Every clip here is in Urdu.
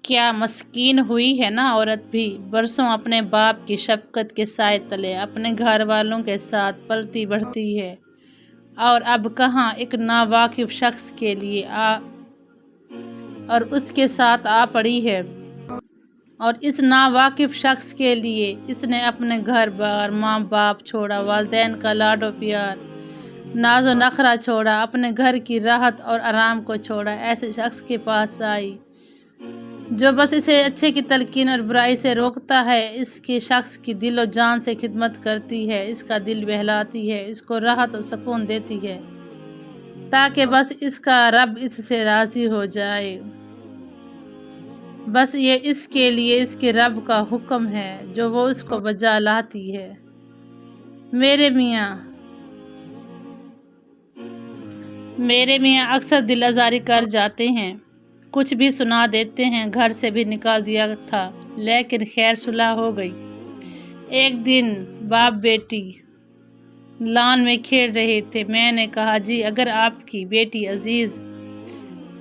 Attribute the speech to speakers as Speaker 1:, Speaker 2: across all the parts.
Speaker 1: کیا مسکین ہوئی ہے نا عورت بھی، برسوں اپنے باپ کی شفقت کے سائے تلے اپنے گھر والوں کے ساتھ پلتی بڑھتی ہے، اور اب کہاں ایک ناواقف شخص کے لیے اور اس کے ساتھ آ پڑی ہے، اور اس ناواقف شخص کے لیے اس نے اپنے گھر بار، ماں باپ چھوڑا، والدین کا لاڈ و پیار، ناز و نخرہ چھوڑا، اپنے گھر کی راحت اور آرام کو چھوڑا، ایسے شخص کے پاس آئی جو بس اسے اچھے کی تلقین اور برائی سے روکتا ہے، اس کے شخص کی دل و جان سے خدمت کرتی ہے، اس کا دل بہلاتی ہے، اس کو راحت و سکون دیتی ہے، تاکہ بس اس کا رب اس سے راضی ہو جائے۔ بس یہ اس کے لیے اس کے رب کا حکم ہے جو وہ اس کو بجا لاتی ہے۔ میرے میاں اکثر دل آزاری کر جاتے ہیں، کچھ بھی سنا دیتے ہیں، گھر سے بھی نکال دیا تھا، لیکن خیر صلح ہو گئی۔ ایک دن باپ بیٹی لان میں کھیل رہے تھے، میں نے کہا جی اگر آپ کی بیٹی عزیز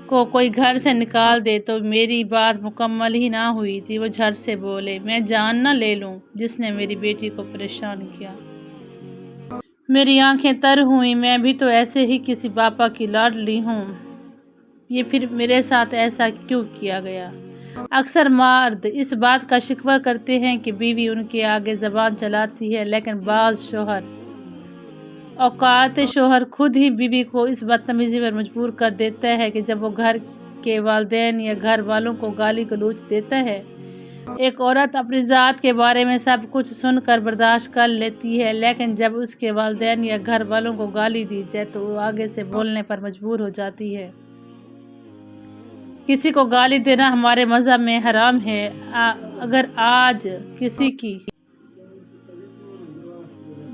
Speaker 1: کو کوئی گھر سے نکال دے تو میری بات مکمل ہی نہ ہوئی تھی۔ وہ جھٹ سے بولے، میں جان نہ لے لوں جس نے میری بیٹی کو پریشان کیا۔ میری آنکھیں تر ہوئیں، میں بھی تو ایسے ہی کسی باپا کی لاڈلی ہوں، یہ پھر میرے ساتھ ایسا کیوں کیا گیا؟ اکثر مرد اس بات کا شکوہ کرتے ہیں کہ بیوی ان کے آگے زبان چلاتی ہے، لیکن بعض اوقات شوہر خود ہی بیوی کو اس بدتمیزی پر مجبور کر دیتا ہے کہ جب وہ گھر کے والدین یا گھر والوں کو گالی گلوچ دیتا ہے۔ ایک عورت اپنی ذات کے بارے میں سب کچھ سن کر برداشت کر لیتی ہے، لیکن جب اس کے والدین یا گھر والوں کو گالی دی جائے تو وہ آگے سے بولنے پر مجبور ہو جاتی ہے۔ کسی کو گالی دینا ہمارے مذہب میں حرام ہے۔ اگر آج کسی کی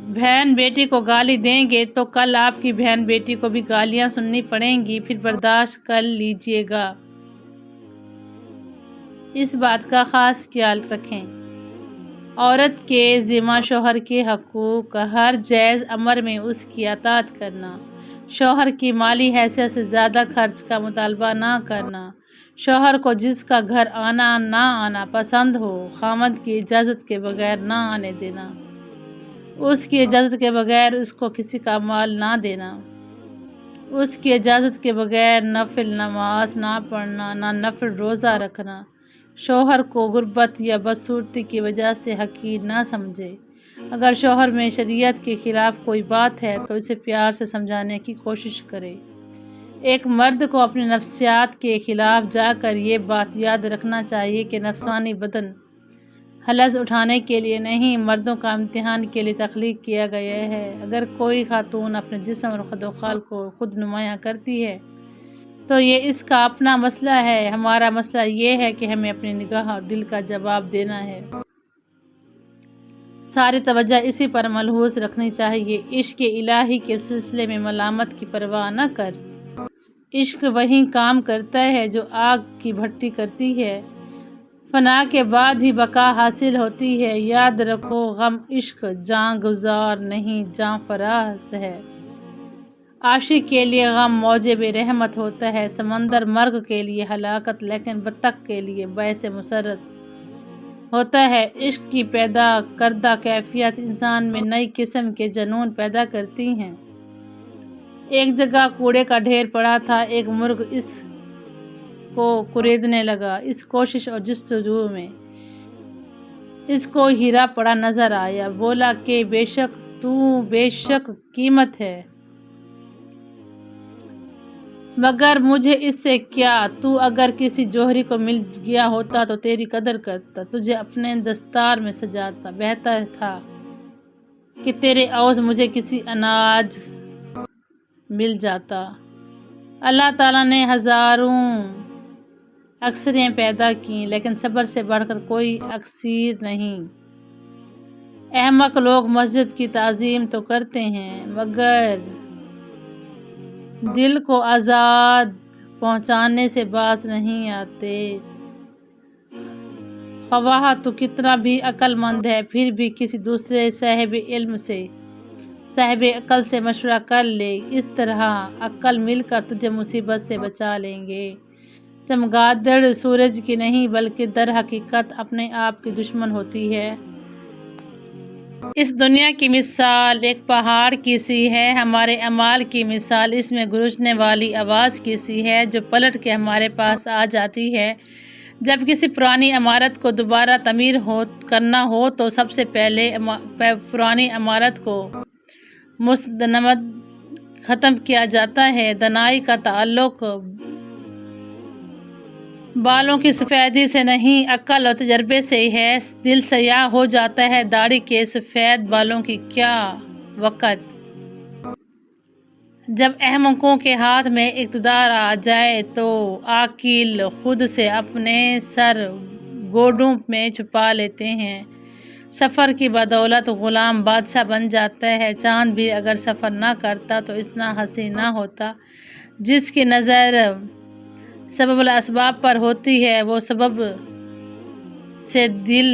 Speaker 1: بہن بیٹی کو گالی دیں گے تو کل آپ کی بہن بیٹی کو بھی گالیاں سننی پڑیں گی، پھر برداشت کر لیجیے گا۔ اس بات کا خاص خیال رکھیں۔ عورت کے ذمہ شوہر کے حقوق، ہر جائز امر میں اس کی اطاعت کرنا، شوہر کی مالی حیثیت سے زیادہ خرچ کا مطالبہ نہ کرنا، شوہر کو جس کا گھر آنا نہ آنا پسند ہو خاوند کی اجازت کے بغیر نہ آنے دینا، اس کی اجازت کے بغیر اس کو کسی کا مال نہ دینا، اس کی اجازت کے بغیر نفل نماز نہ پڑھنا، نہ نفل روزہ رکھنا، شوہر کو غربت یا بدصورتی کی وجہ سے حقیر نہ سمجھے۔ اگر شوہر میں شریعت کے خلاف کوئی بات ہے تو اسے پیار سے سمجھانے کی کوشش کرے۔ ایک مرد کو اپنی نفسیات کے خلاف جا کر یہ بات یاد رکھنا چاہیے کہ نفسانی بدن حظ اٹھانے کے لیے نہیں، مردوں کا امتحان کے لیے تخلیق کیا گیا ہے۔ اگر کوئی خاتون اپنے جسم اور خد و خال کو خود نمایاں کرتی ہے تو یہ اس کا اپنا مسئلہ ہے، ہمارا مسئلہ یہ ہے کہ ہمیں اپنی نگاہ اور دل کا جواب دینا ہے۔ ساری توجہ اسی پر ملحوظ رکھنی چاہیے۔ عشق الہی کے سلسلے میں ملامت کی پرواہ نہ کر۔ عشق وہی کام کرتا ہے جو آگ کی بھٹی کرتی ہے، فنا کے بعد ہی بقا حاصل ہوتی ہے۔ یاد رکھو غم عشق جاں گزار نہیں جاں فراز ہے۔ عاشق کے لیے غم موجب رحمت ہوتا ہے، سمندر مرگ کے لیے ہلاکت، لیکن بطخ کے لیے باعث مسرت ہوتا ہے۔ عشق کی پیدا کردہ کیفیت انسان میں نئی قسم کے جنون پیدا کرتی ہیں۔ ایک جگہ کوڑے کا ڈھیر پڑا تھا، ایک مرغ اس کو کریدنے لگا۔ اس کوشش اور جستجو میں اس کو ہیرا پڑا نظر آیا، بولا کہ بے شک قیمت ہے، مگر مجھے اس سے کیا؟ تو اگر کسی جوہری کو مل گیا ہوتا تو تیری قدر کرتا، تجھے اپنے دستار میں سجاتا، بہتر تھا کہ تیرے عوض مجھے کسی اناج مل جاتا۔ اللہ تعالیٰ نے ہزاروں اکثریں پیدا کیں، لیکن صبر سے بڑھ کر کوئی اکثیر نہیں۔ احمق لوگ مسجد کی تعظیم تو کرتے ہیں، مگر دل کو آزار پہنچانے سے باز نہیں آتے۔ خواہ تو کتنا بھی عقل مند ہے، پھر بھی کسی دوسرے صاحب عقل سے مشورہ کر لے، اس طرح عقل مل کر تجھے مصیبت سے بچا لیں گے۔ چمگادڑ سورج کی نہیں بلکہ در حقیقت اپنے آپ کی دشمن ہوتی ہے۔ اس دنیا کی مثال ایک پہاڑ کی سی ہے، ہمارے اعمال کی مثال اس میں گرجنے والی آواز کی سی ہے جو پلٹ کے ہمارے پاس آ جاتی ہے۔ جب کسی پرانی عمارت کو دوبارہ تعمیر کرنا ہو تو سب سے پہلے پرانی عمارت کو مستند ختم کیا جاتا ہے۔ دانائی کا تعلق بالوں کی سفیدی سے نہیں، عقل اور تجربے سے ہے۔ دل سیاہ ہو جاتا ہے داڑھی کے سفید بالوں کی کیا وقت۔ جب احمقوں کے ہاتھ میں اقتدار آ جائے تو عاقل خود سے اپنے سر گودڑوں میں چھپا لیتے ہیں۔ سفر کی بدولت غلام بادشاہ بن جاتا ہے۔ چاند بھی اگر سفر نہ کرتا تو اتنا حسین نہ ہوتا۔ جس کی نظر سبب الاسباب پر ہوتی ہے وہ سبب سے دل